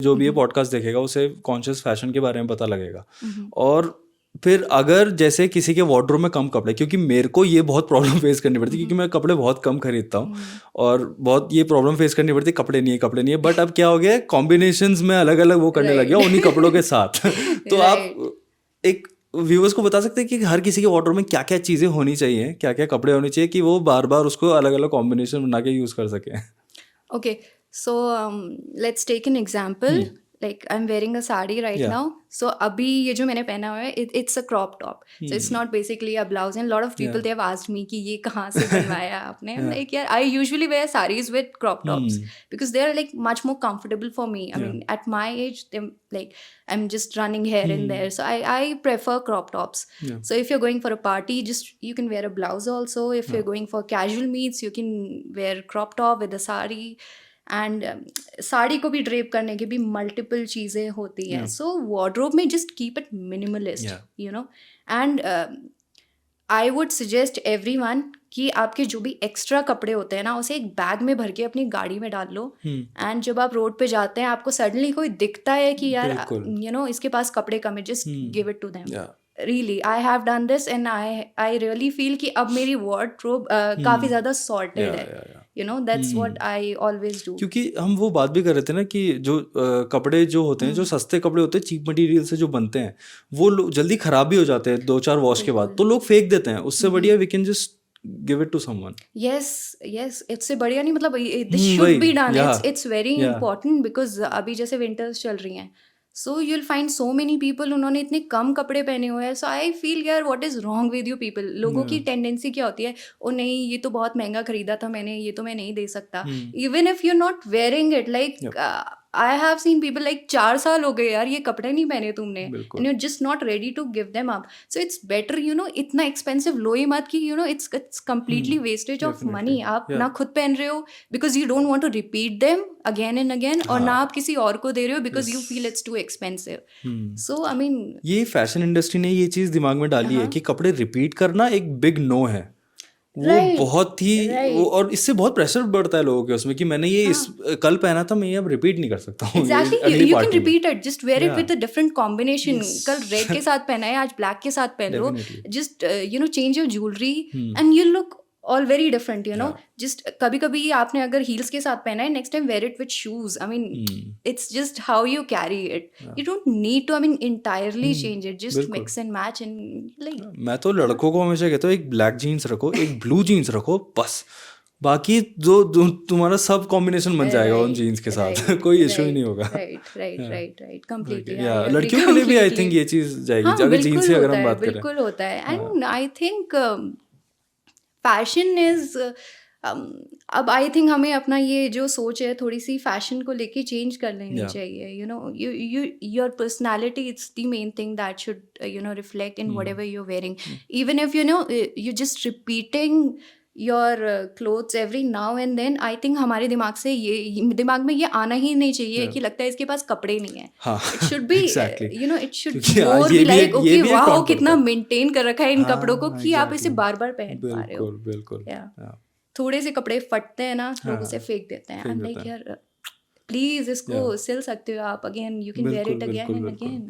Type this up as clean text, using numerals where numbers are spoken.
जो भी ये पॉडकास्ट देखेगा उसे कॉन्शियस फैशन के बारे में पता लगेगा। और फिर अगर जैसे किसी के वार्डरोब में कम कपड़े, क्योंकि मेरे को ये बहुत प्रॉब्लम फेस करनी पड़ती है क्योंकि मैं कपड़े बहुत कम खरीदता हूँ और बहुत ये प्रॉब्लम फेस करनी पड़ती है, कपड़े नहीं है कपड़े नहीं है। बट अब क्या हो गया, कॉम्बिनेशंस में अलग अलग वो करने लग गया उन्हीं कपड़ों के साथ। तो आप एक व्यूअर्स को बता सकते हैं कि हर किसी के वार्डरोब में क्या क्या चीज़ें होनी चाहिए, क्या क्या कपड़े होने चाहिए कि वो बार बार उसको अलग अलग कॉम्बिनेशन बना के यूज़ कर सकें। Okay, so let's take an example. Like I'm wearing a sari right Yeah. now. So अभी ये जो मैंने पहना हुआ है, it's a crop top. So it's not basically a blouse. And a lot of people they have asked me कि ये कहाँ से बनवाया आपने? I'm like, yeah, I usually wear saris with crop tops because they are like much more comfortable for me. I mean, at my age, like I'm just running here and there, so I prefer crop tops. So if you're going for a party, just you can wear a blouse also. If you're going for casual meets, you can wear crop top with a sari. And sari को भी drape करने की भी multiple चीज़ें होती हैं. सो wardrobe में just keep it minimalist, you know. And I would suggest everyone कि आपके जो भी एक्स्ट्रा कपड़े होते हैं ना, उसे एक बैग में भर के अपनी गाड़ी में डाल लो. एंड जब आप रोड पे जाते हैं, आपको सडनली कोई दिखता है कि यार यू नो इसके पास कपड़े कम है, just give it to them. Really, I have done this and I really feel कि अब मेरी wardrobe काफ़ी ज़्यादा sorted है. You know, that's what I always do. क्योंकि हम वो बात भी कर रहे थे ना कि जो कपड़े जो होते हैं, जो सस्ते कपड़े होते हैं, चीप मटेरियल से जो बनते हैं, वो जल्दी खराब भी हो जाते हैं 2-4 वॉश के बाद, तो लोग फेंक देते हैं. उससे बढ़िया we can just give it to someone. Yes, इससे बढ़िया नहीं, मतलब this should be done. It's very important because अभी जैसे winters चल रही हैं. So you'll find so many people उन्होंने इतने कम कपड़े पहने हुए हैं. So I feel यार what is wrong with you people? लोगों की टेंडेंसी क्या होती है, ओ नहीं ये तो बहुत महंगा खरीदा था मैंने, ये तो मैं नहीं दे सकता. Even if you're not wearing it, like I have seen people like 4 साल हो गए यार ये कपड़े नहीं पहने तुमने, and you're just not ready to give them up. So it's better, you know, इतना expensive लो ही मत कि you know it's completely wastage of money. आप ना खुद पहन रहे हो because you don't want to repeat them again and again, और ना आप किसी और को दे रहे हो because you feel it's too expensive. So I mean, ये फैशन इंडस्ट्री ने ये चीज़ दिमाग में डाली है कि कपड़े रिपीट करना एक बिग नो है. वो बहुत ही वो, और इससे बहुत प्रेशर बढ़ता है लोगों के उसमें कि मैंने ये कल पहना था, मैं ये अब रिपीट नहीं कर सकता हूँ. Exactly, you can repeat it, just wear it with a different combination. कल रेड के साथ पहना है, आज ब्लैक के साथ पहन लो. Just you know change your jewelry and you look all very different, you know. Just कभी-कभी आपने अगर heels के साथ पहना है, next time wear it with shoes. I mean, it's just how you carry it. You don't need to, I mean, entirely change it. Just mix and match and like. मैं तो लड़कों को हमेशा कहता हूँ एक ब्लैक जीन्स रखो, एक ब्लू जीन्स रखो, बस. बाकी जो तुम्हारा सब कॉम्बिनेशन बन जाएगा उन जीन्स के साथ. कोई इशू ही नहीं होगा. Right completely. लड़कियों के लिए भी आई थिंक ये चीज़ जाएगी अगर जीन्स की अगर हम बात करें. बिल्कुल होता है. And I think fashion is अब आई थिंक हमें अपना ये जो सोच है थोड़ी सी फैशन को लेके चेंज कर लेनी चाहिए. You know your personality it's the main thing that should you know reflect in whatever you wearing. Even if you know you just repeating your clothes every now and then, I think हमारे दिमाग से ये दिमाग में ये आना ही नहीं चाहिए कि लगता है इसके पास कपड़े नहीं है. It should be you know it should more be like okay wow कितना मेंटेन कर रखा है इन कपड़ों को कि आप इसे बार बार पहन पा रहे हो. बिल्कुल. थोड़े से कपड़े फटते हैं ना, लोग उसे फेंक देते हैं. आई एम लाइक यार प्लीज इसको सिल सकते हो आप, again you can wear it again and again.